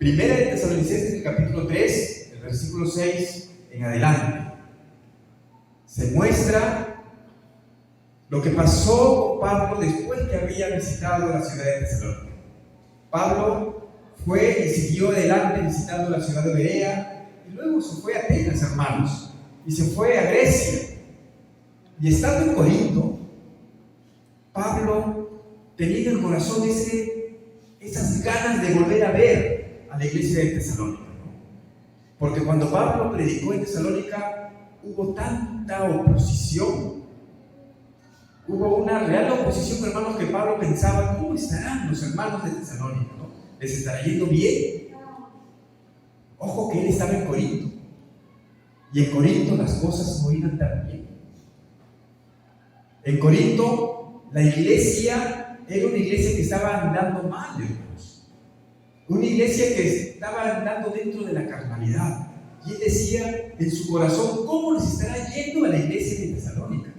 Primera de Tesalonicenses, el capítulo 3, el versículo 6 en adelante, se muestra lo que pasó con Pablo después que había visitado la ciudad de Tesalónica. Pablo fue y siguió adelante visitando la ciudad de Berea, y luego se fue a Atenas, hermanos, y se fue a Grecia. Y estando en Corinto, Pablo tenía en el corazón esas ganas de volver a ver a la iglesia de Tesalónica, ¿no? Porque cuando Pablo predicó en Tesalónica hubo tanta oposición, hubo una real oposición, hermanos, que Pablo pensaba: ¿cómo estarán los hermanos de Tesalónica, ¿no? ¿Les estará yendo bien? Ojo que él estaba en Corinto, y en Corinto las cosas no iban tan bien. En Corinto la iglesia era una iglesia que estaba andando mal, hermanos. Una iglesia que estaba andando dentro de la carnalidad. Y él decía en su corazón: ¿cómo les estará yendo a la iglesia de Tesalónica?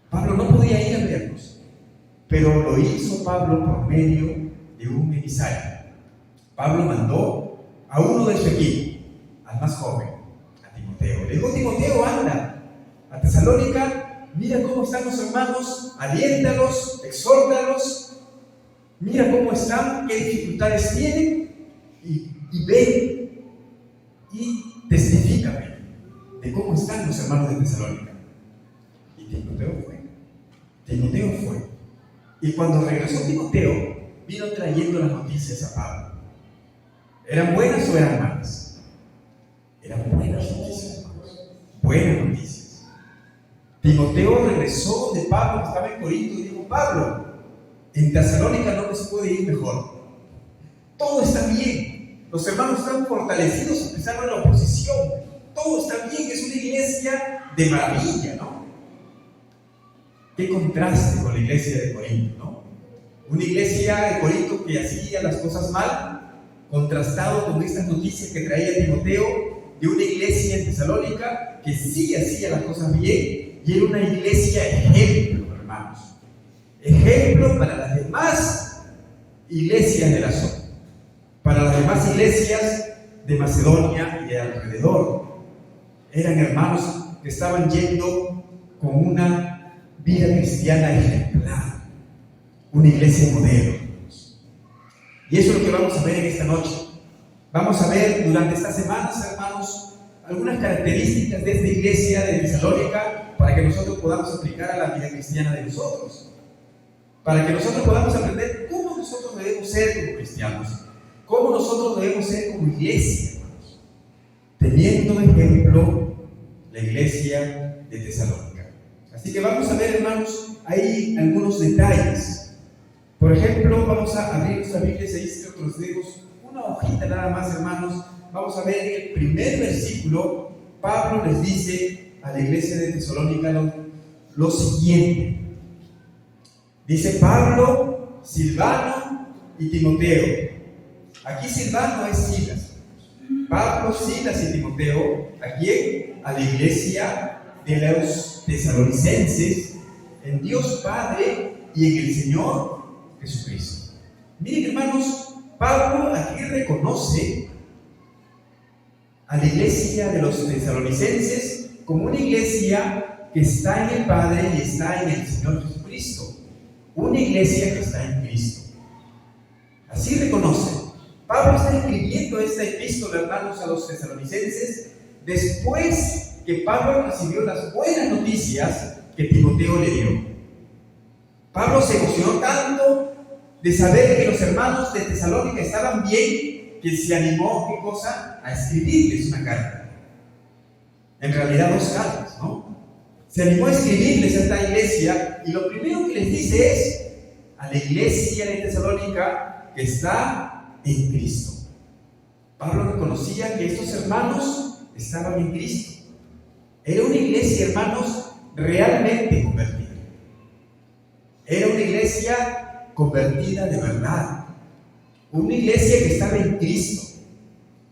Pablo no podía ir a verlos, pero lo hizo Pablo por medio de un emisario. Pablo mandó a uno de su equipo, al más joven, a Timoteo. Le dijo: Timoteo, anda a Tesalónica, mira cómo están los hermanos, aliéntalos, exhórtalos, mira cómo están, qué dificultades tienen, y ven y testifícame de cómo están los hermanos de Tesalónica. Y Timoteo fue. Y cuando regresó Timoteo, vino trayendo las noticias a Pablo. ¿Eran buenas o eran malas? Eran buenas noticias, hermanos. Buenas noticias. Timoteo regresó de Pablo, que estaba en Corinto, y dijo: Pablo, en Tesalónica no les puede ir mejor. Todo está bien. Los hermanos están fortalecidos a pesar de la oposición. Todo está bien. Es una iglesia de maravilla, ¿no? Qué contraste con la iglesia de Corinto, ¿no? Una iglesia de Corinto que hacía las cosas mal, contrastado con estas noticias que traía Timoteo de una iglesia en Tesalónica que sí hacía las cosas bien, y era una iglesia ejemplo, hermanos. Ejemplo para las demás iglesias de la zona, para las demás iglesias de Macedonia y de alrededor. Eran hermanos que estaban yendo con una vida cristiana ejemplar, una iglesia modelo. Y eso es lo que vamos a ver en esta noche. Vamos a ver durante estas semanas, hermanos, algunas características de esta iglesia de Tesalónica para que nosotros podamos aplicar a la vida cristiana de nosotros, para que nosotros podamos aprender cómo nosotros debemos ser como cristianos, cómo nosotros debemos ser como iglesia, hermanos, teniendo ejemplo la iglesia de Tesalónica. Así que vamos a ver, hermanos, hay algunos detalles. Por ejemplo, vamos a abrir nuestra Biblia, se dice que los dedos, una hojita nada más, hermanos. Vamos a ver en el primer versículo. Pablo les dice a la iglesia de Tesalónica lo siguiente. Dice: Pablo, Silvano y Timoteo. Aquí Silvano es Silas. Pablo, Silas y Timoteo. ¿A quién? A la iglesia de los tesalonicenses, en Dios Padre y en el Señor Jesucristo. Miren, hermanos, Pablo aquí reconoce a la iglesia de los tesalonicenses como una iglesia que está en el Padre y está en el Señor Jesucristo. Una iglesia que está en Cristo. Así reconoce. Pablo está escribiendo esta epístola, hermanos, a los tesalonicenses después que Pablo recibió las buenas noticias que Timoteo le dio. Pablo se emocionó tanto de saber que los hermanos de Tesalónica estaban bien, que se animó, ¿qué cosa? A escribirles una carta. En realidad 2 cartas, ¿no? Se animó a escribirles a esta iglesia, y lo primero que les dice es a la iglesia de Tesalónica que está en Cristo. Pablo reconocía que estos hermanos estaban en Cristo. Era una iglesia, hermanos, realmente convertida. Era una iglesia convertida de verdad. Una iglesia que estaba en Cristo.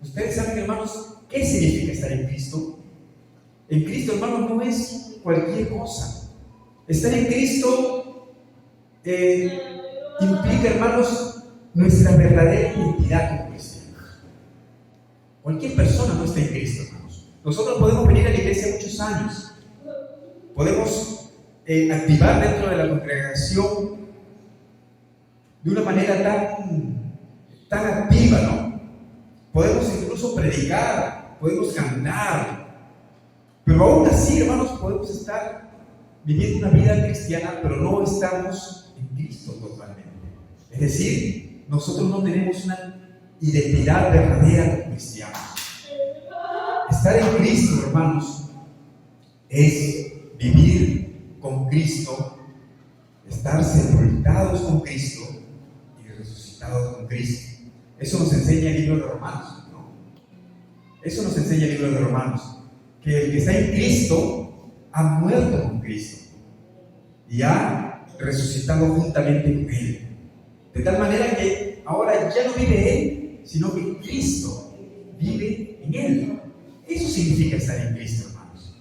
Ustedes saben, hermanos, ¿qué significa estar en Cristo? En Cristo, hermanos, no es cualquier cosa. Estar en Cristo implica, hermanos, nuestra verdadera identidad como cristianos. Cualquier persona no está en Cristo, hermanos. Nosotros podemos venir a la iglesia muchos años. Podemos activar dentro de la congregación de una manera tan activa, ¿no? Podemos incluso predicar, podemos cantar, pero aún así, hermanos, podemos estar viviendo una vida cristiana, pero no estamos en Cristo totalmente. Es decir, nosotros no tenemos una identidad verdadera como cristianos. Estar en Cristo, hermanos, es vivir con Cristo, estar sepultados con Cristo y resucitados con Cristo. Eso nos enseña el libro de Romanos, ¿no? Eso nos enseña el libro de Romanos, que el que está en Cristo ha muerto con Cristo y ha resucitado juntamente con Él. De tal manera que ahora ya no vive Él, sino que Cristo vive en Él. Eso significa estar en Cristo, hermanos.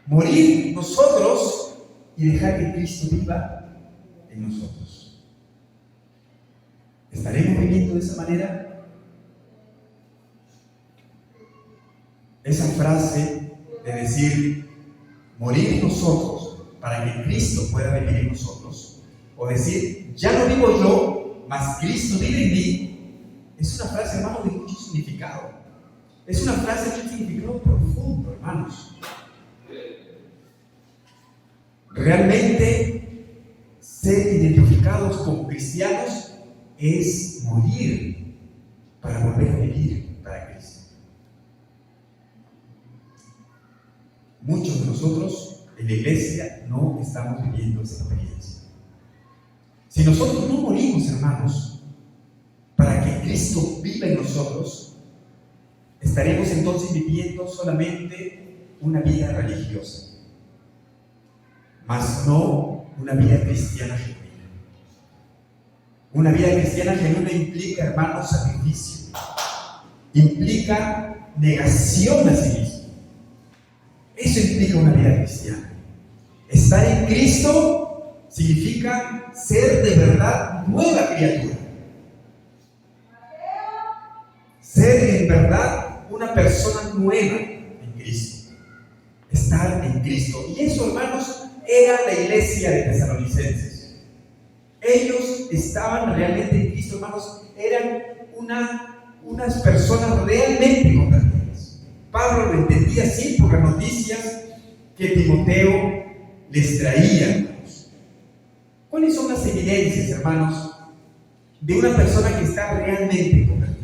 Morir nosotros y dejar que Cristo viva en nosotros. ¿Estaremos viviendo de esa manera? Esa frase de decir, morir nosotros para que Cristo pueda vivir en nosotros, o decir, ya no vivo yo, mas Cristo vive en mí, es una frase, hermano, de mucho significado. Es una frase de un significado profundo, hermanos. Realmente, ser identificados como cristianos es morir para volver a vivir para Cristo. Muchos de nosotros en la iglesia no estamos viviendo esa experiencia. Si nosotros no morimos, hermanos, para que Cristo viva en nosotros, estaremos entonces viviendo solamente una vida religiosa, mas no una vida cristiana genuina. Una vida cristiana genuina implica, hermanos, sacrificio, implica negación a sí mismo. Eso implica una vida cristiana. Estar en Cristo significa ser de verdad nueva criatura. Ser en verdad una persona nueva en Cristo. Estar en Cristo. Y eso, hermanos, era la iglesia de Tesalonicenses. Ellos estaban realmente en Cristo, hermanos. Eran unas personas realmente convertidas. Pablo lo entendía así por las noticias que Timoteo les traía, hermanos. ¿Cuáles son las evidencias, hermanos, de una persona que está realmente convertida?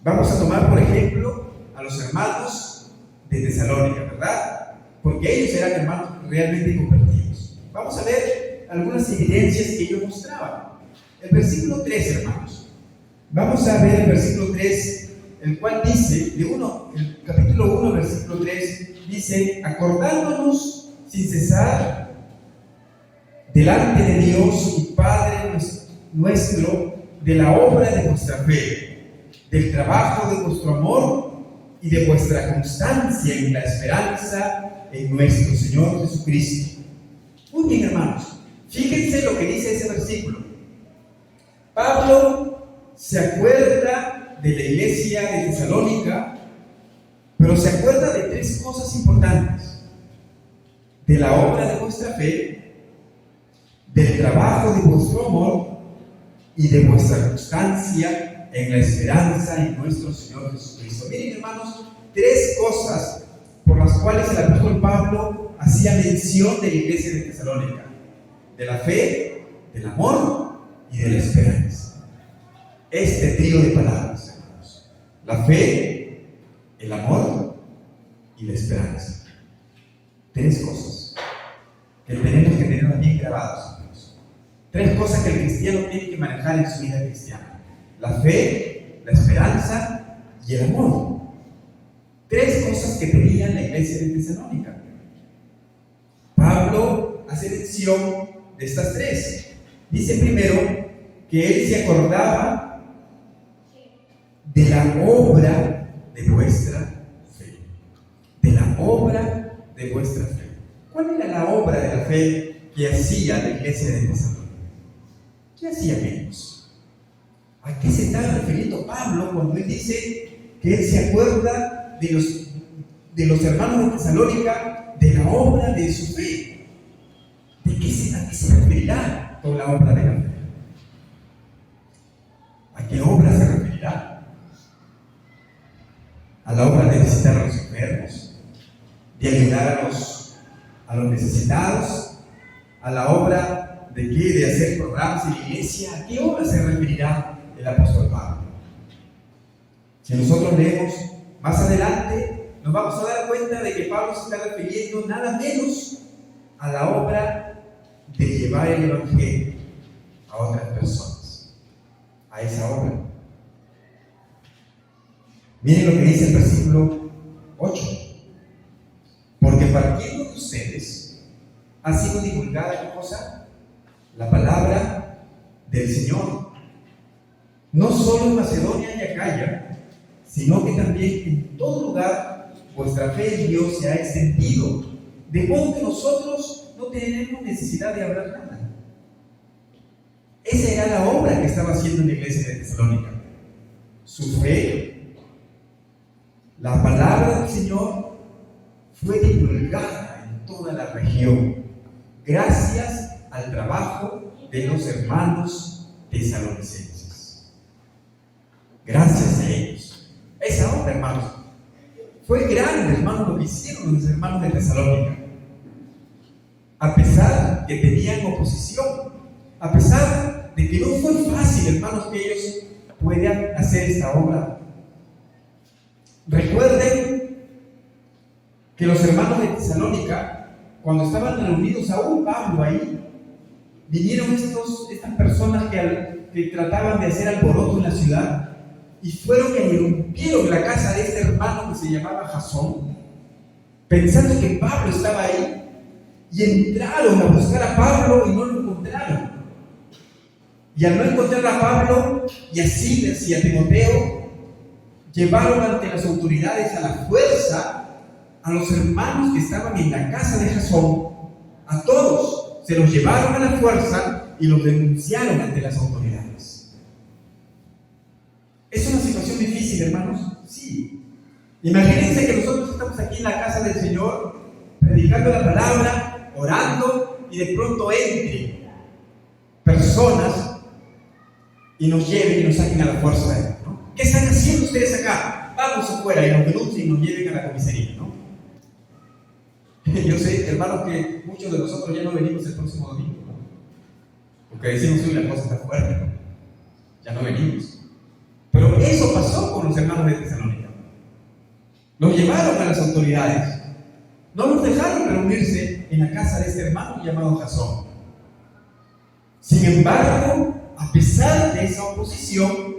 Vamos a tomar, por ejemplo, a los hermanos de Tesalónica, ¿verdad? Porque ellos eran hermanos realmente convertidos. Vamos a ver algunas evidencias que ellos mostraban. El versículo 3, hermanos. Vamos a ver el versículo 3, el cual dice, el capítulo 1, versículo 3, dice, acordándonos sin cesar delante de Dios y Padre nuestro de la obra de vuestra fe, del trabajo de vuestro amor y de vuestra constancia en la esperanza en nuestro Señor Jesucristo. Muy bien, hermanos, fíjense lo que dice ese versículo. Pablo se acuerda de la iglesia de Tesalónica, pero se acuerda de tres cosas importantes: de la obra de vuestra fe, del trabajo de vuestro amor y de vuestra constancia en la esperanza en nuestro Señor Jesucristo. Miren, hermanos, tres cosas por las cuales el apóstol Pablo hacía mención de la iglesia de Tesalónica: de la fe, del amor y de la esperanza. Este trío de palabras, hermanos: la fe, el amor y la esperanza. Tres cosas que tenemos que tener bien grabadas, hermanos. Tres cosas que el cristiano tiene que manejar en su vida cristiana: la fe, la esperanza y el amor. Tres cosas que tenía la iglesia de Tesalónica. Pablo hace mención de estas tres. Dice primero que él se acordaba de la obra de vuestra fe. De la obra de vuestra fe. ¿Cuál era la obra de la fe que hacía la iglesia de Tesalónica? ¿Qué hacían ellos? ¿A qué se está refiriendo Pablo cuando él dice que él se acuerda de los hermanos de Tesalónica, de la obra de su fe? ¿A qué se referirá con la obra de la fe? ¿A qué obra se referirá? ¿A la obra de visitar a los enfermos? ¿De ayudar a los necesitados? ¿A la obra de qué? ¿De hacer programas en la iglesia? ¿A qué obra se referirá el apóstol Pablo? Si nosotros leemos más adelante, nos vamos a dar cuenta de que Pablo se está refiriendo nada menos a la obra de llevar el evangelio a otras personas, a esa obra. Miren lo que dice el versículo 8: porque partiendo de ustedes ha sido divulgada ¿qué cosa? La palabra del Señor, no solo en Macedonia y Acaya, sino que también en todo lugar vuestra fe en Dios se ha extendido, de modo que nosotros no tenemos necesidad de hablar nada. Esa era la obra que estaba haciendo en la iglesia de Tesalónica. Su fe, la palabra del Señor, fue divulgada en toda la región, gracias al trabajo de los hermanos tesalonicenses. Gracias a ellos. Esa obra, hermanos, fue grande, hermanos, lo que hicieron los hermanos de Tesalónica. A pesar que tenían oposición, a pesar de que no fue fácil, hermanos, que ellos puedan hacer esta obra. Recuerden que los hermanos de Tesalónica, cuando estaban reunidos aún Pablo ahí, vinieron estas personas que trataban de hacer alboroto en la ciudad, y fueron que irrumpieron la casa de este hermano que se llamaba Jasón, pensando que Pablo estaba ahí, y entraron a buscar a Pablo y no lo encontraron. Y al no encontrar a Pablo y a Silas y a Timoteo, llevaron ante las autoridades a la fuerza a los hermanos que estaban en la casa de Jasón. A todos se los llevaron a la fuerza y los denunciaron ante las autoridades. ¿Es una situación difícil, hermanos? Sí. Imagínense que nosotros estamos aquí en la casa del Señor, predicando la palabra, orando, y de pronto entren personas y nos lleven y nos saquen a la fuerza, ¿no? ¿Qué están haciendo ustedes acá? Vamos afuera y nos denuncien y nos lleven a la comisaría, ¿no? Yo sé, hermanos, que muchos de nosotros ya no venimos el próximo domingo, ¿no? Porque decimos, uy, la cosa está fuerte, ¿no? Ya no venimos. Pero eso pasó con los hermanos de Tesalónica. Los llevaron a las autoridades. No los dejaron reunirse en la casa de este hermano llamado Jasón. Sin embargo, a pesar de esa oposición,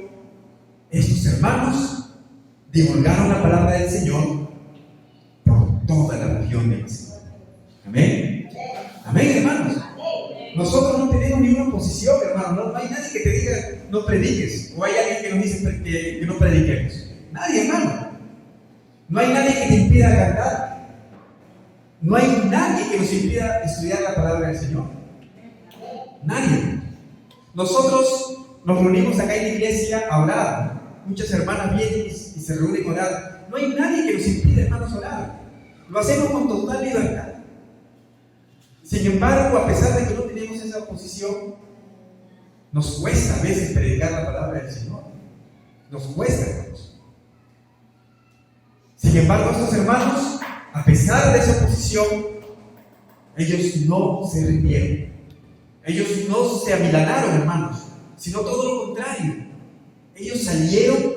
estos hermanos divulgaron la palabra del Señor por toda la región de Macedonia. Amén. Amén, hermanos. Nosotros no tenemos ninguna oposición, hermano. No hay nadie que te diga no prediques, o hay alguien que nos dice que no prediquemos. Nadie, hermano. No hay nadie que te impida cantar. No hay nadie que nos impida estudiar la palabra del Señor. Nadie. Nosotros nos reunimos acá en la iglesia a orar. Muchas hermanas vienen y se reúnen a orar. No hay nadie que nos impida, hermanos, orar. Lo hacemos con total libertad. Sin embargo, a pesar de que no tenemos esa oposición, nos cuesta a veces predicar la palabra del Señor. Nos cuesta, hermanos. Sin embargo, estos hermanos, a pesar de esa oposición, ellos no se rindieron. Ellos no se amilanaron, hermanos, sino todo lo contrario. Ellos salieron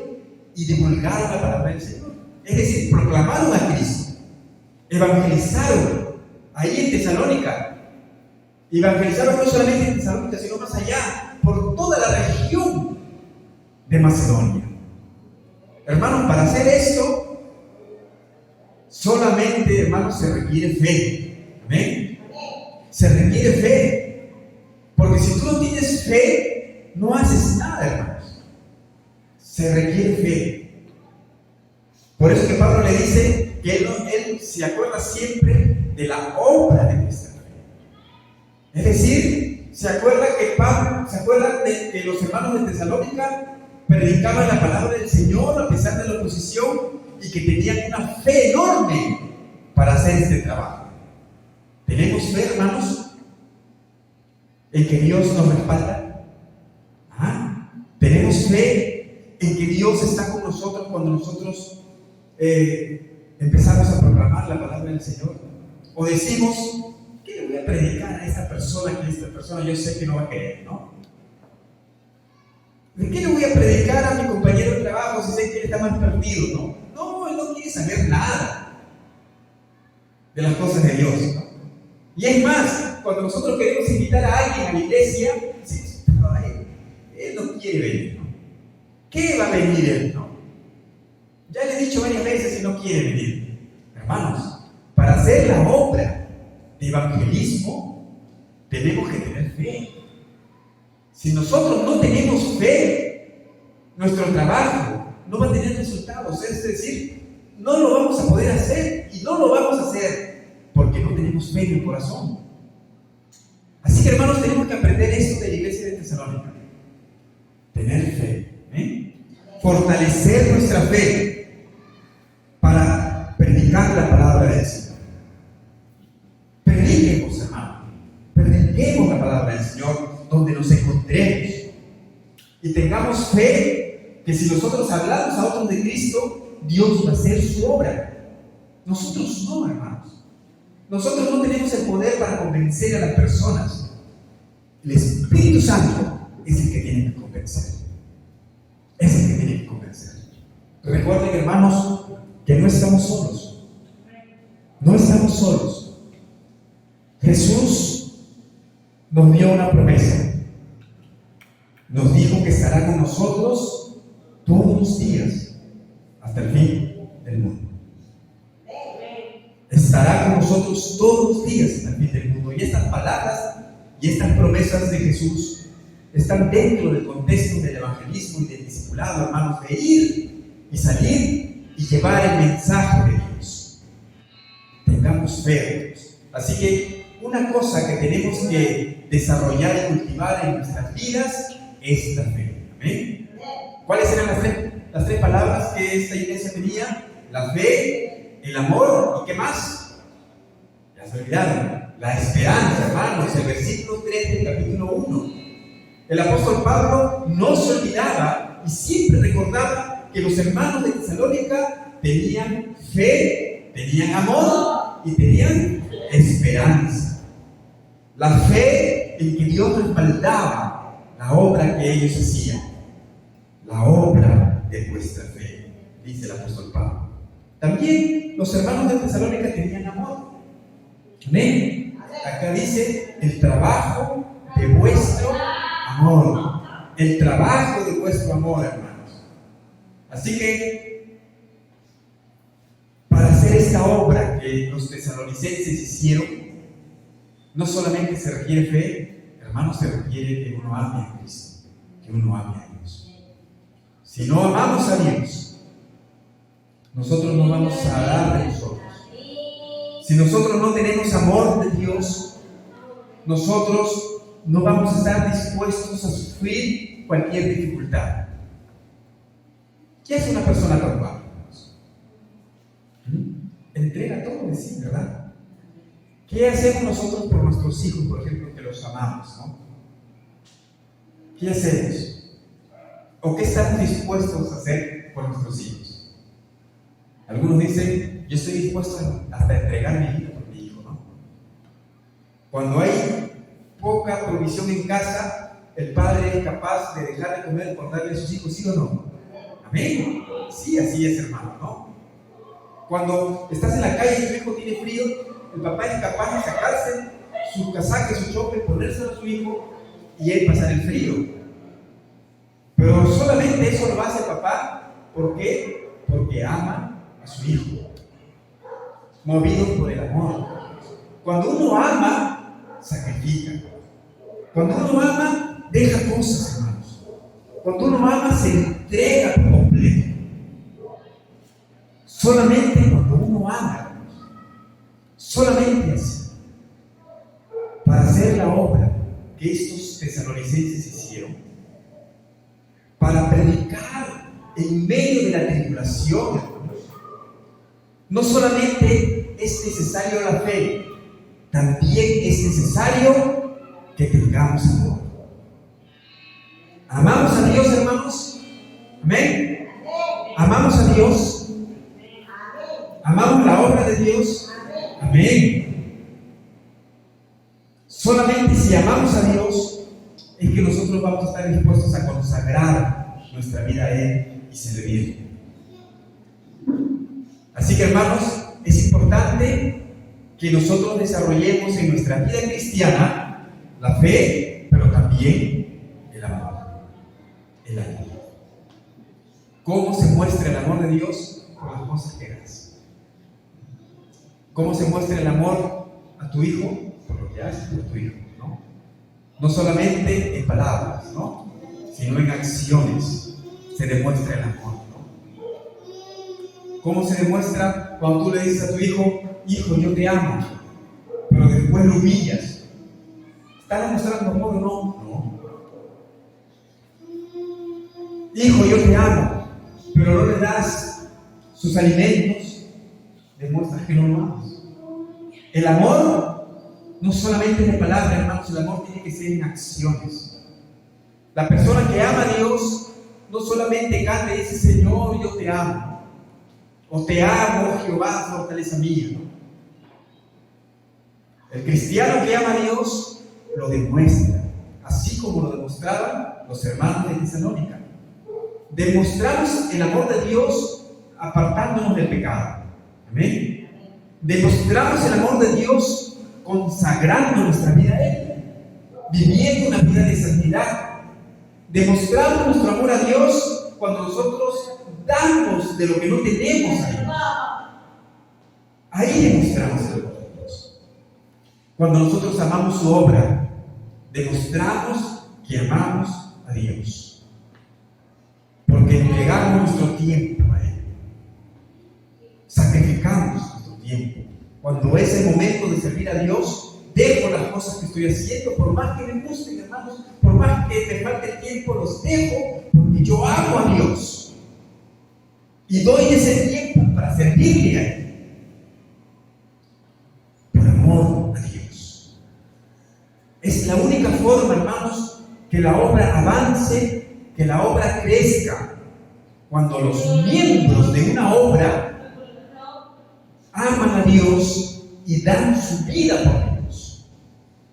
y divulgaron la palabra del Señor. Es decir, proclamaron a Cristo. Evangelizaron ahí en Tesalónica. Evangelizaron no solamente en Tesalónica, sino más allá, por toda la región de Macedonia. Hermanos, para hacer esto, solamente, hermanos, se requiere fe. ¿Amén? Se requiere fe. Porque si tú no tienes fe, no haces nada, hermanos. Se requiere fe. Por eso que Pablo le dice que él se acuerda siempre de la obra de nuestra fe. Es decir, se acuerda de que los hermanos de Tesalónica predicaban la palabra del Señor a pesar de la oposición y que tenían una fe enorme para hacer este trabajo. ¿Tenemos fe, hermanos, en que Dios nos respalda? ¿Tenemos fe en que Dios está con nosotros cuando nosotros empezamos a proclamar la palabra del Señor? ¿O decimos, ¿qué le voy a predicar a esta persona que esta persona yo sé que no va a querer, ¿no? ¿De qué le voy a predicar a mi compañero de trabajo si sé que él está más perdido, no? No, él no quiere saber nada de las cosas de Dios, ¿no? Y es más, cuando nosotros queremos invitar a alguien a la iglesia, decimos, él no quiere venir, ¿no? ¿Qué va a venir él, no? Ya le he dicho varias veces y no quiere venir. Hermanos, para hacer la obra de evangelismo, tenemos que tener fe. Si nosotros no tenemos fe, nuestro trabajo no va a tener resultados. Es decir, no lo vamos a poder hacer y no lo vamos a hacer porque no tenemos fe en el corazón. Así que, hermanos, tenemos que aprender esto de la iglesia de Tesalónica. Tener fe, fortalecer nuestra fe para predicar la palabra del Señor. Prediquemos, hermano, prediquemos la palabra del Señor donde nos encontremos y tengamos fe que si nosotros hablamos a otros de Cristo, Dios va a hacer su obra. Nosotros no, hermanos. Nosotros no tenemos el poder para convencer a las personas. El Espíritu Santo es el que tiene que convencer. Es el que tiene que convencer. Recuerden, hermanos, que no estamos solos. No estamos solos. Jesús nos dio una promesa. Nos dijo que estará con nosotros todos los días hasta el fin del mundo. Estará con nosotros todos los días hasta el fin del mundo. Y estas palabras y estas promesas de Jesús están dentro del contexto del evangelismo y del discipulado, hermanos, de ir y salir y llevar el mensaje de Dios. Tengamos fe. Así que una cosa que tenemos que desarrollar y cultivar en nuestras vidas es la fe. ¿Amén? ¿Cuáles eran las tres palabras que esta iglesia tenía? La fe, el amor y ¿qué más? Ya se olvidaron. La esperanza, hermanos, el versículo 3 del capítulo 1. El apóstol Pablo no se olvidaba y siempre recordaba que los hermanos de Tesalónica tenían fe, tenían amor y tenían esperanza. La fe en que Dios respaldaba la obra que ellos hacían. La obra de vuestra fe, dice el apóstol Pablo. También los hermanos de Tesalónica tenían amor. Amén. Acá dice el trabajo de vuestro amor. El trabajo de vuestro amor, hermanos. Así que, para hacer esta obra que los tesalonicenses hicieron, no solamente se requiere fe, hermanos, se requiere que uno ame a Cristo, que uno ame a Dios. Si no amamos a Dios, nosotros no vamos a dar de nosotros. Si nosotros no tenemos amor de Dios, nosotros no vamos a estar dispuestos a sufrir cualquier dificultad. ¿Qué es una persona normal? Entrega todo de sí, ¿verdad? ¿Qué hacemos nosotros por nuestros hijos, por ejemplo, que los amamos, ¿no? ¿Qué hacemos? ¿O qué estamos dispuestos a hacer por nuestros hijos? Algunos dicen, yo estoy dispuesto hasta entregar mi vida por mi hijo, ¿no? Cuando hay poca provisión en casa, el padre es capaz de dejar de comer por darle a sus hijos, ¿sí o no? Amén. Sí, así es, hermano, ¿no? Cuando estás en la calle y tu hijo tiene frío, el papá es capaz de sacarse su casaca, su chope, ponérselo a su hijo y él pasar el frío. Pero solamente eso lo hace el papá. ¿Por qué? Porque ama a su hijo, movido por el amor. Cuando uno ama, sacrifica. Cuando uno ama, deja cosas, hermanos. Cuando uno ama, se entrega por completo. Solamente cuando uno ama, hermanos, solamente así, para hacer la obra que estos tesalonicenses hicieron, para predicar en medio de la tribulación, hermanos, no solamente es necesario la fe, también es necesario que tengamos amor. ¿Amamos a Dios, hermanos? ¿Amén? ¿Amamos a Dios? ¿Amamos la obra de Dios? Amén. Solamente si amamos a Dios es que nosotros vamos a estar dispuestos a consagrar nuestra vida a Él y servirle. Así que, hermanos, es importante que nosotros desarrollemos en nuestra vida cristiana la fe, pero también el amor. El amor. ¿Cómo se muestra el amor de Dios? Por las cosas que haces. ¿Cómo se muestra el amor a tu hijo? Por lo que haces por tu hijo, ¿no? No solamente en palabras, ¿no? Sino en acciones se demuestra el amor, ¿no? ¿Cómo se demuestra cuando tú le dices a tu hijo, hijo, yo te amo, pero después lo humillas? ¿Estás demostrando amor o no? No. Hijo, yo te amo, pero no le das sus alimentos, demuestras que no lo amas. El amor no solamente es de palabras, hermanos, el amor tiene que ser en acciones. La persona que ama a Dios no solamente canta y dice, Señor, yo te amo, o te amo, Jehová, fortaleza mía, ¿no? El cristiano que ama a Dios lo demuestra, así como lo demostraban los hermanos de Tesalónica. Demostramos el amor de Dios apartándonos del pecado. Amén. Demostramos el amor de Dios consagrando nuestra vida a Él, viviendo una vida de santidad. Demostramos nuestro amor a Dios cuando nosotros damos de lo que no tenemos a Dios. Ahí demostramos el amor de Dios. Cuando nosotros amamos su obra, demostramos que amamos a Dios. Porque entregamos nuestro tiempo a Él. Sacrificamos nuestro tiempo. Cuando es el momento de servir a Dios, dejo las cosas que estoy haciendo, por más que me gusten, hermanos, por más que me falte el tiempo, los dejo, porque yo amo a Dios. Y doy ese tiempo para servirle a Él. Por amor a Dios. Es la única forma, hermanos, que la obra avance, que la obra crezca. Cuando los miembros de una obra aman a Dios y dan su vida por Dios.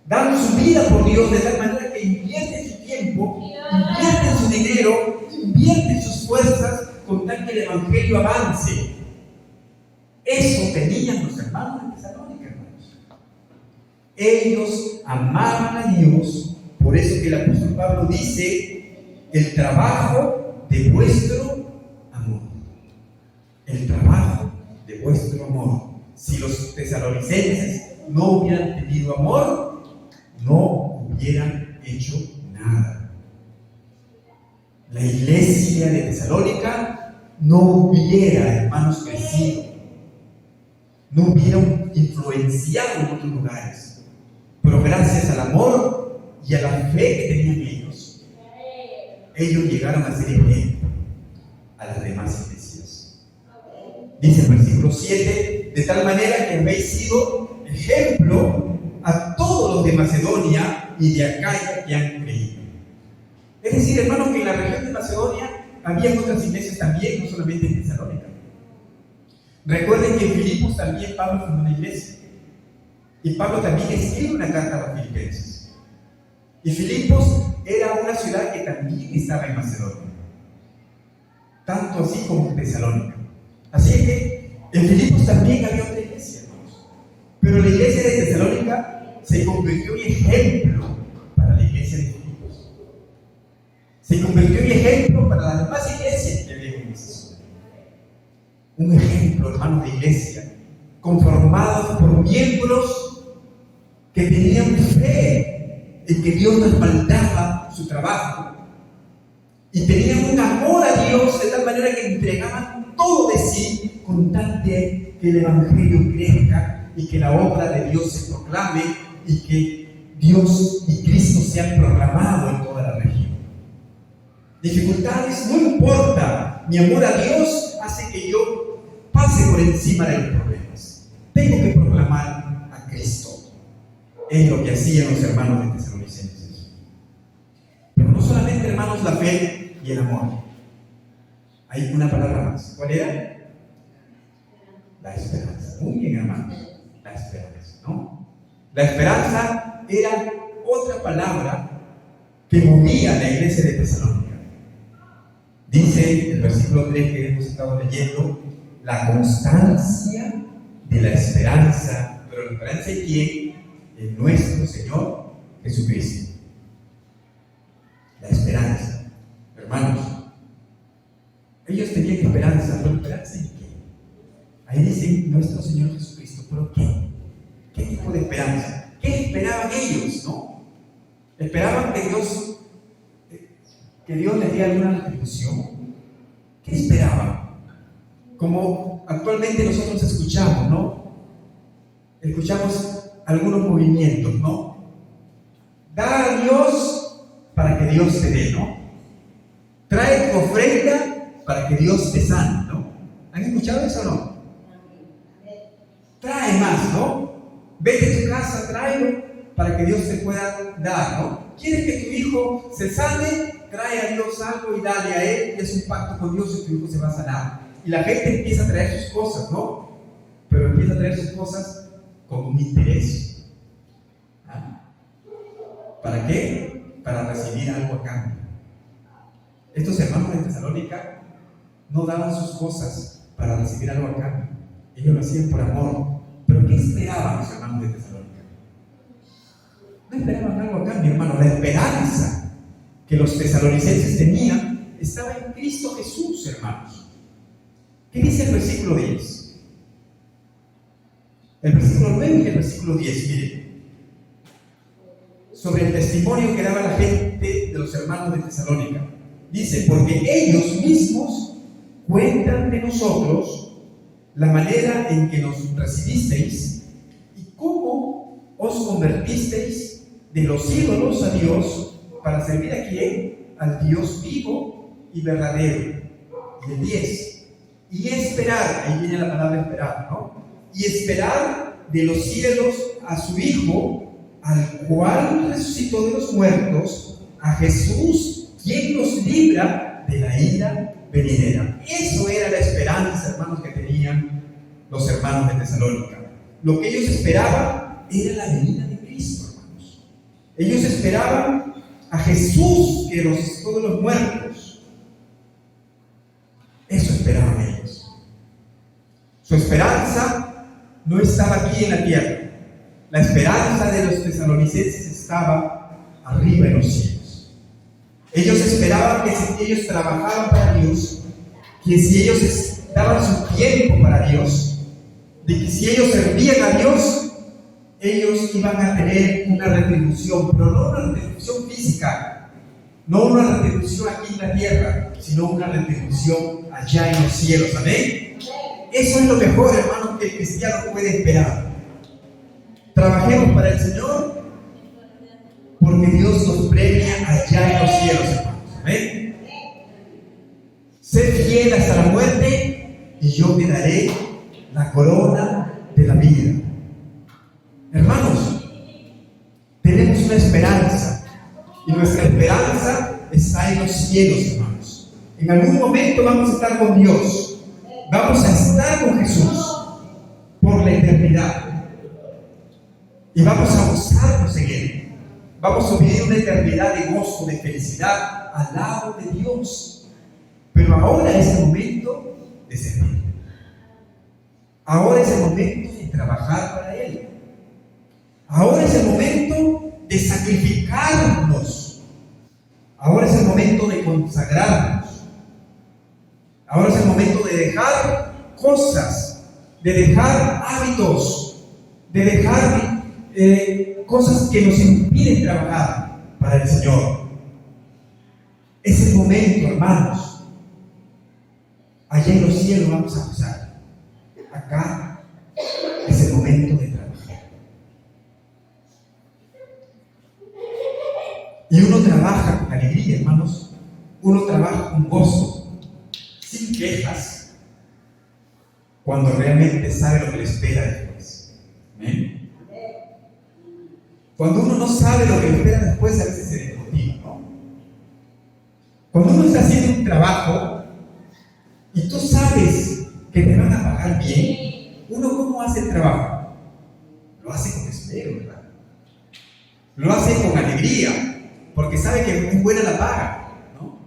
Dan su vida por Dios de tal manera que invierten su tiempo, invierten su dinero, invierten sus fuerzas con tal que el Evangelio avance. Eso tenían los hermanos de Tesalónica, hermanos. Ellos amaban a Dios, por eso que el apóstol Pablo dice, el trabajo de vuestro amor. El trabajo de vuestro amor. Si los tesalonicenses no hubieran tenido amor, no hubieran hecho nada. La iglesia de Tesalónica no hubiera, hermanos, crecido, no hubiera influenciado en otros lugares, pero gracias al amor y a la fe que tenían ellos llegaron a ser ejemplo a las demás iglesias. Dice el versículo 7, de tal manera que habéis sido ejemplo a todos los de Macedonia y de Acaya que han creído. Es decir, hermanos, que en la región de Macedonia había otras iglesias también, no solamente en Tesalónica. Recuerden que en Filipos también Pablo fundó una iglesia. Y Pablo también escribe una carta a los filipenses. Y Filipos era una ciudad que también estaba en Macedonia, tanto así como en Tesalónica. Así que en Filipos también había otra iglesia, hermanos. Pero la iglesia de Tesalónica se convirtió en ejemplo para la iglesia de Filipos. Se convirtió en ejemplo para las demás iglesias que había en esa ciudad. Un ejemplo, hermanos, de iglesia conformados por miembros que tenían fe en que Dios respaldaba su trabajo y tenían un amor a Dios de tal manera que entregaban todo de sí con tal de que el Evangelio crezca y que la obra de Dios se proclame y que Dios y Cristo sean proclamados en toda la región. Dificultades no importa, Mi amor a Dios hace que yo pase por encima de los problemas. Tengo que proclamar a Cristo. Es lo que hacían los hermanos de Tesalonicenses. Pero no solamente, hermanos, la fe y el amor. Hay una palabra más. ¿Cuál era? La esperanza. Muy bien, hermanos. La esperanza, ¿no? La esperanza era otra palabra que movía a la iglesia de Tesalónica. Dice el versículo 3 que hemos estado leyendo, la constancia de la esperanza. Pero la esperanza de quién? En nuestro Señor Jesucristo. La esperanza. Hermanos, ellos tenían esperanza, pero ¿esperanza en qué? Ahí dice nuestro Señor Jesucristo, ¿pero qué? ¿Qué tipo de esperanza? ¿Qué esperaban ellos, no? ¿Esperaban que Dios les diera alguna retribución? ¿Qué esperaban? Como actualmente nosotros escuchamos, ¿no? Escuchamos algunos movimientos, ¿no? Da a Dios para que Dios te dé, ¿no? Trae tu ofrenda para que Dios te sane, ¿no? ¿Han escuchado eso o no? Trae más, ¿no? Vete a tu casa, tráelo para que Dios te pueda dar, ¿no? ¿Quieres que tu hijo se sane? Trae a Dios algo y dale a él, y es un pacto con Dios y tu hijo se va a sanar. Y la gente empieza a traer sus cosas, ¿no? Pero empieza a traer sus cosas con un interés. ¿Ah? ¿Para qué? Para recibir algo a cambio. Estos hermanos de Tesalónica no daban sus cosas para recibir algo a cambio. Ellos lo hacían por amor. ¿Pero qué esperaban los hermanos de Tesalónica? No esperaban algo a cambio, hermano. La esperanza que los tesalonicenses tenían estaba en Cristo Jesús, hermanos. ¿Qué dice el versículo 10? El versículo 9 y el versículo 10, miren. Sobre el testimonio que daba la gente de los hermanos de Tesalónica. Dice, porque ellos mismos cuentan de nosotros la manera en que nos recibisteis y cómo os convertisteis de los ídolos a Dios para servir a quién? Al Dios vivo y verdadero. Y el 10. Y esperar, ahí viene la palabra esperar, ¿no? Y esperar de los cielos a su Hijo, al cual resucitó de los muertos, a Jesús, quien nos libra de la ira venidera. Eso era la esperanza, hermanos, que tenían los hermanos de Tesalónica. Lo que ellos esperaban era la venida de Cristo, hermanos. Ellos esperaban a Jesús, que resucitó de los muertos. Eso esperaban ellos. Su esperanza no estaba aquí en la tierra. La esperanza de los tesalonicenses estaba arriba en los cielos. Ellos esperaban que si ellos trabajaban para Dios, que si ellos daban su tiempo para Dios, de que si ellos servían a Dios, ellos iban a tener una retribución, pero no una retribución física, no una retribución aquí en la tierra, sino una retribución allá en los cielos. ¿Amén? Eso es lo mejor, hermano, que el cristiano puede esperar. Trabajemos para el Señor, porque Dios nos premia allá en los cielos, hermanos. ¿Amén? Sé fiel hasta la muerte y yo te daré la corona de la vida. Hermanos, tenemos una esperanza y nuestra esperanza está en los cielos, hermanos. En algún momento vamos a estar con Dios, vamos a estar con Jesús por la eternidad y vamos a gozarnos en Él. Vamos a vivir una eternidad de gozo, de felicidad al lado de Dios. Pero ahora es el momento de servir. Ahora es el momento de trabajar para Él. Ahora es el momento de sacrificarnos. Ahora es el momento de consagrarnos. Ahora es el momento de dejar cosas, de dejar hábitos, de dejar cosas que nos impiden trabajar para el Señor. Es el momento, hermanos. Allá en los cielos vamos a gozar. Acá es el momento de trabajar. Y uno trabaja con alegría, hermanos. Uno trabaja con gozo. Si quejas cuando realmente sabe lo que le espera después. ¿Amén? Cuando uno no sabe lo que le espera después, a veces se desmotiva, ¿no? Cuando uno está haciendo un trabajo y tú sabes que te van a pagar bien, ¿uno cómo hace el trabajo? Lo hace con esmero, ¿verdad? Lo hace con alegría, porque sabe que es buena la paga, ¿no?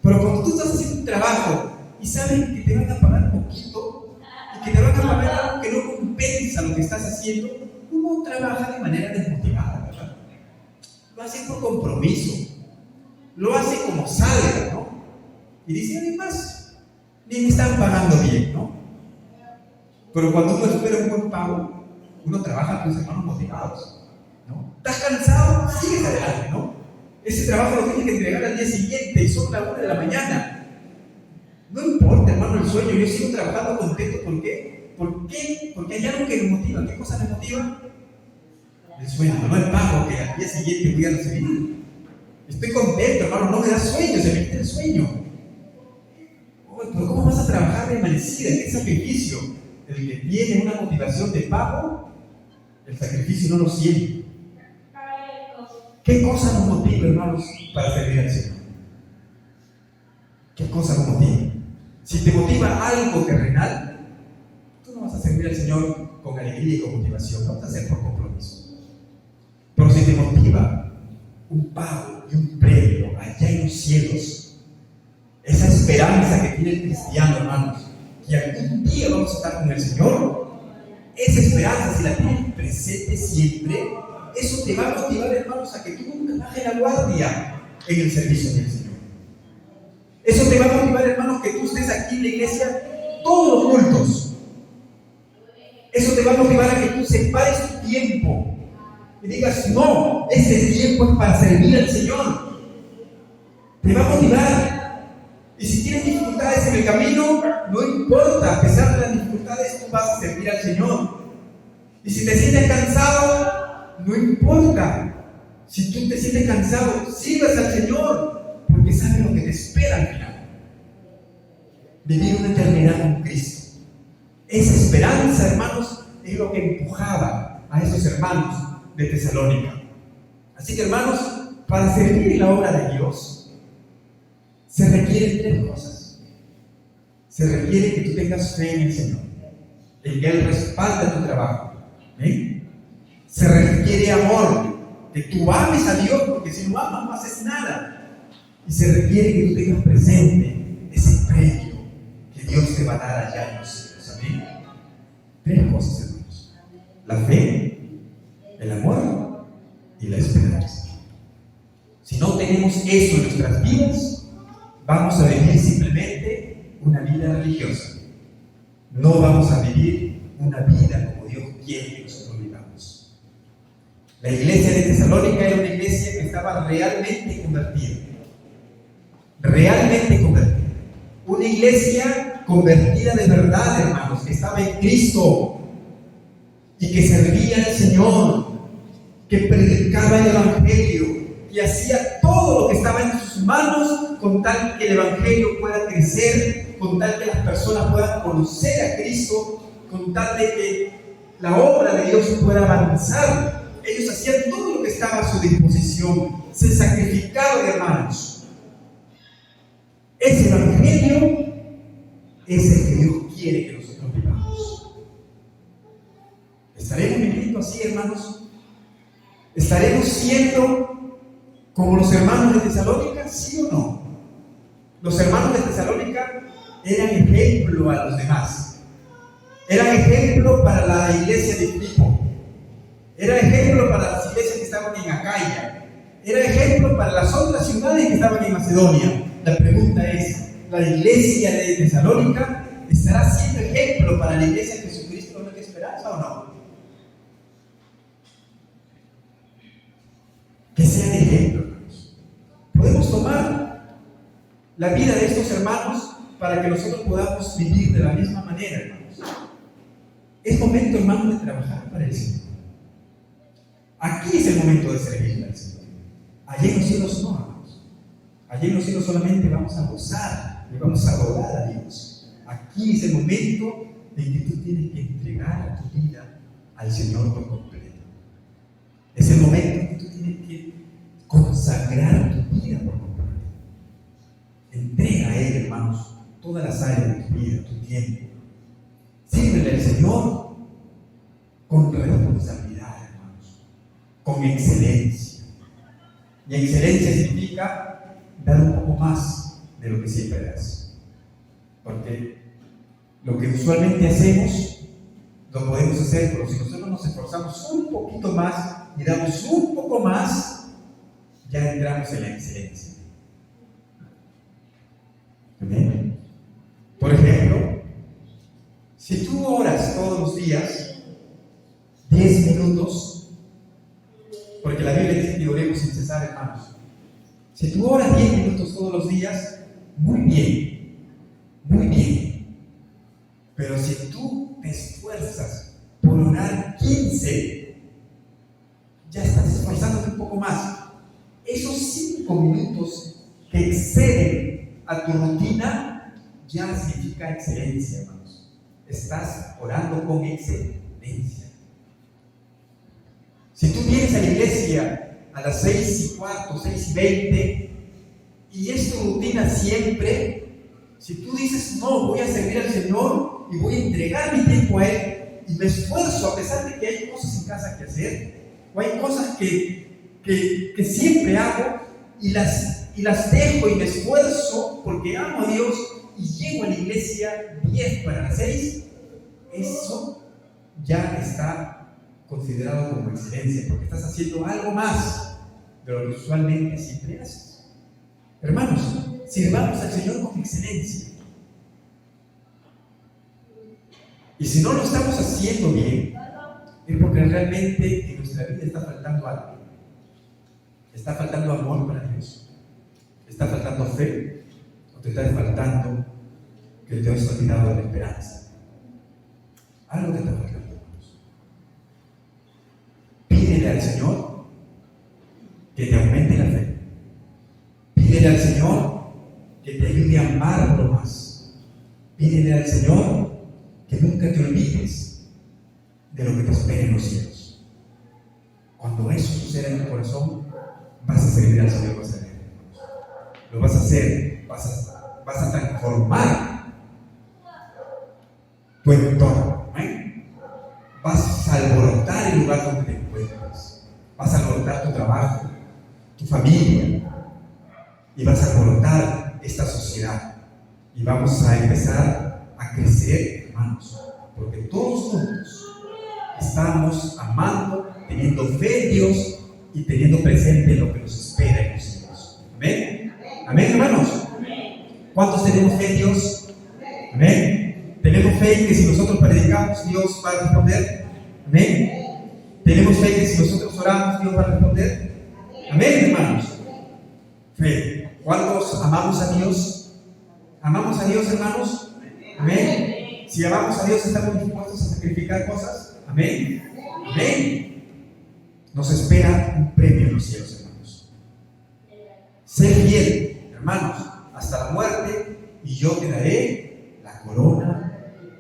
Pero cuando tú estás haciendo un trabajo y sabes que te van a pagar poquito y que te van a pagar algo que no compensa lo que estás haciendo, uno trabaja de manera desmotivada, ¿verdad? Lo hace por compromiso, lo hace como salga, ¿no? Y dice, además, ni me están pagando bien, ¿no? Pero cuando uno espera un buen pago, uno trabaja con sus hermanos motivados, ¿no? ¿Estás cansado? Sigues adelante, ¿no? Ese trabajo lo tienes que entregar al día siguiente y son las 1 de la mañana. No importa, hermano, el sueño, yo sigo trabajando contento. ¿Por qué? ¿Por qué? Porque hay algo que me motiva. ¿Qué cosa me motiva? El sueño, no el pago que al día siguiente voy a recibir. Estoy contento, hermano, no me da sueño, se me quita el sueño. Oye, pero ¿cómo vas a trabajar de amanecida? ¿Qué sacrificio? El que tiene una motivación de pago, el sacrificio no lo siente. ¿Qué cosa nos motiva, hermanos, para servir al Señor? ¿Qué cosa nos motiva? Si te motiva algo terrenal, tú no vas a servir al Señor con alegría y con motivación, no vas a hacer por compromiso. Pero si te motiva un pago y un premio allá en los cielos, esa esperanza que tiene el cristiano, hermanos, que algún día vamos a estar con el Señor, esa esperanza, si la tienes presente siempre, eso te va a motivar, hermanos, a que tú nunca bajes la guardia en el servicio del Señor. Eso te va a motivar, hermanos, que tú estés aquí en la iglesia todos los cultos. Eso te va a motivar a que tú separes tu tiempo y digas, no, ese tiempo es para servir al Señor. Te va a motivar. Y si tienes dificultades en el camino, no importa, a pesar de las dificultades, tú vas a servir al Señor. Y si te sientes cansado, no importa. Si tú te sientes cansado, sirves al Señor, porque sabes lo que te espera al final. Vivir una eternidad con Cristo. Esa esperanza, hermanos, es lo que empujaba a esos hermanos de Tesalónica. Así que, hermanos, para servir en la obra de Dios, se requieren 3 cosas. Se requiere que tú tengas fe en el Señor, en que Él respalda tu trabajo. ¿Ven? Se requiere amor, que tú ames a Dios, porque si no amas no haces nada. Y se requiere que tú tengas presente ese premio que Dios te va a dar allá en los cielos. ¿Amén? 3 cosas, hermanos: la fe, el amor y la esperanza. Si no tenemos eso en nuestras vidas, vamos a vivir simplemente una vida religiosa. No vamos a vivir una vida como Dios quiere que nosotros vivamos. La iglesia de Tesalónica era una iglesia que estaba realmente convertida. Realmente convertida. Una iglesia convertida de verdad, hermanos, que estaba en Cristo y que servía al Señor, que predicaba el Evangelio, y hacía todo lo que estaba en sus manos con tal que el Evangelio pueda crecer, con tal que las personas puedan conocer a Cristo, con tal de que la obra de Dios pueda avanzar. Ellos hacían todo lo que estaba a su disposición, se sacrificaban, hermanos. Ese Evangelio es el que Dios quiere que nosotros vivamos. ¿Estaremos viviendo así, hermanos? ¿Estaremos siendo como los hermanos de Tesalónica? ¿Sí o no? Los hermanos de Tesalónica eran ejemplo a los demás. Eran ejemplo para la iglesia de Filipo. Era ejemplo para las iglesias que estaban en Acaya. Era ejemplo para las otras ciudades que estaban en Macedonia. La pregunta es, ¿la iglesia de Tesalónica estará siendo ejemplo para la iglesia de Jesucristo de la Esperanza o no? Que sea de ejemplo, hermanos. Podemos tomar la vida de estos hermanos para que nosotros podamos vivir de la misma manera, hermanos. Es momento, hermanos, de trabajar para el Señor. Aquí es el momento de servir al Señor. Allí en los cielos no, hermanos. Allí en los cielos solamente vamos a gozar y vamos a adorar a Dios. Aquí es el momento en que tú tienes que entregar tu vida al Señor por completo. Es el momento en que tú tienes que consagrar tu vida por completo. Entrega a Él, hermanos, todas las áreas de tu vida, tu tiempo. Sírvele al Señor con responsabilidad, hermanos, con excelencia. Y excelencia significa dar un poco más de lo que siempre das. Porque lo que usualmente hacemos, lo podemos hacer, pero si nosotros nos esforzamos un poquito más y damos un poco más, ya entramos en la excelencia. ¿Amén? Por ejemplo, si tú oras todos los días 10 minutos, porque la Biblia dice que oremos sin cesar, hermanos. Si tú oras 10 minutos todos los días, muy bien, muy bien. Pero si tú te esfuerzas por orar 15, ya estás esforzándote un poco más. Esos 5 minutos que exceden a tu rutina ya significa excelencia, hermanos. Estás orando con excelencia. Si tú vienes a la iglesia a las 6:15, 6:20, y es tu rutina siempre, si tú dices, no, voy a servir al Señor y voy a entregar mi tiempo a Él, y me esfuerzo a pesar de que hay cosas en casa que hacer, o hay cosas que siempre hago, y las dejo y me esfuerzo porque amo a Dios, y llego a la iglesia 10:45, eso ya está considerado como excelencia, porque estás haciendo algo más de lo que usualmente siempre haces. Hermanos, sirvamos al Señor con excelencia. Y si no lo estamos haciendo bien, es porque realmente en nuestra vida está faltando algo. Está faltando amor para Dios. Está faltando fe. O te está faltando que te has olvidado de la esperanza. Algo te está faltando, hermanos. Pídele al Señor que te aumente la fe. Pídele al Señor que te ayude a amarlo más. Pídele al Señor que nunca te olvides de lo que te espera en los cielos. Cuando eso suceda en tu corazón, vas a servir al Señor, vas a servir. Lo vas a hacer, vas a transformar tu entorno. Vas a alborotar el lugar donde te encuentras. Vas a alborotar tu trabajo, tu familia, y vas a alborotar esta sociedad. Y vamos a empezar a crecer, hermanos, porque todos juntos estamos amando, teniendo fe en Dios y teniendo presente lo que nos espera en los cielos. ¿Amén? ¿Amén, hermanos? ¿Cuántos tenemos fe en Dios? ¿Amén? ¿Tenemos fe en que si nosotros predicamos, Dios va a responder? ¿Amén? ¿Tenemos fe en que si nosotros oramos, Dios va a responder? ¿Amén, hermanos? Fe. ¿Cuántos amamos a Dios? ¿Amamos a Dios, hermanos? ¿Amén? Si amamos a Dios, ¿estamos dispuestos a sacrificar cosas? ¿Amén? ¿Amén? Nos espera un premio en los cielos, hermanos. Sé fiel, hermanos, hasta la muerte, y yo te daré la corona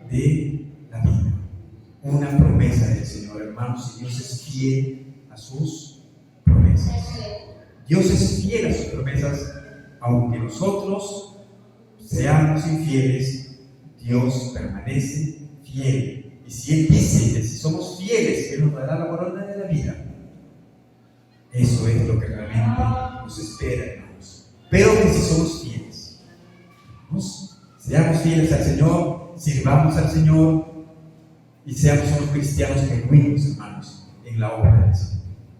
de la vida. Una promesa del Señor, hermanos, y Dios es fiel a sus promesas. Dios es fiel a sus promesas, aunque nosotros seamos infieles, Dios permanece fiel. Y si Él dice que si somos fieles, Él nos dará la corona de la vida. Eso es lo que realmente nos espera, hermanos. Pero que si somos fieles, seamos fieles al Señor, sirvamos al Señor y seamos unos cristianos genuinos, hermanos, en la obra del Señor.